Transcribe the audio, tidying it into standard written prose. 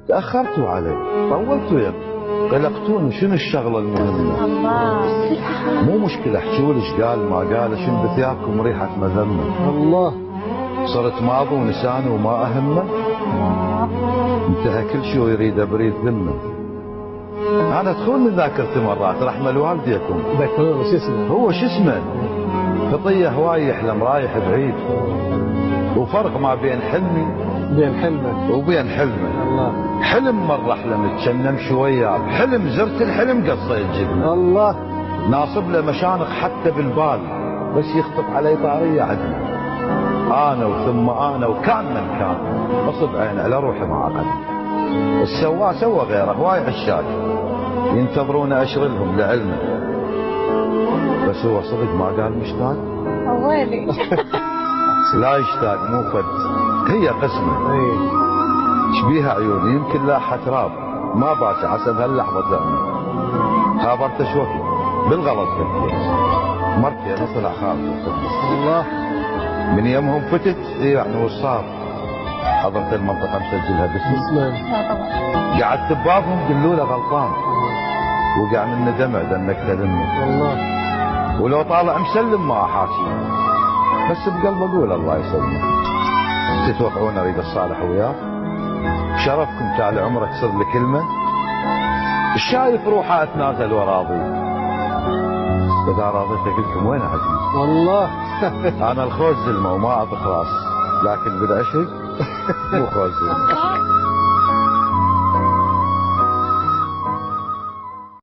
تأخرتوا علي، طولتوا يا قلقتوني. شنو الشغلة المهمة؟ الله. مو مشكلة، احكوا لي ايش قال ما قال، شنو بثيابكم ريحة مذمة. الله. صرت ماضي ونساني وما أهمه. انتهى كل شيء ويريد بريد ذمه. انا تخونني ذاكرتي مرات، رحمه لوالديكم. ذكروني شو اسمه؟ هو شو اسمه؟ خطيه هواي يحلم رايح بعيد، وفرق ما بين حلمي بين حلمك وبين حلمه. الله. حلم مره حلمت كنا نمشي وياه، حلم زرت الحلم قصيت جبنه. الله. ناصب له مشانق حتى بالبال، بس يخطب علي طاريه عدنا. انا وثم انا وكان من كان، بصب عين على روحي ما عقد. السوا سوى غيره، هواي عشاق ينتظرون اشر لهم لعلمه، بس هو صدق ما قال مشتاق. ويلي. لا يشتاق مو فد، هي قسمه. اي. شبيها عيوني يمكن لاحة تراب، ما باسع عسى بهاللحظه زعمه. خابرت شوفي بالغلط فكيت، مرتي انا طلع خالته. الله. من يمهم فتت يعني وصار حضرت المنطقه مسجلها باسمي. اسمه. لا طبعا. قعدت ببابهم قالوا له غلطان، وقع منه دمع دنك تلمه. الله. ولو طالع مسلم ما احاسي، بس بقلب اقول الله يسلمه. تتوقعون اريد الصالح وياه؟ شرفكم تعال عمرك صر لي كلمه، الشايف روحه اتنازل وراضي. اذا راضيت قلتم وين عزيز؟ والله. انا الخوز زلمه وما اطخ راس، لكن بالعشق مو خوز زلمه.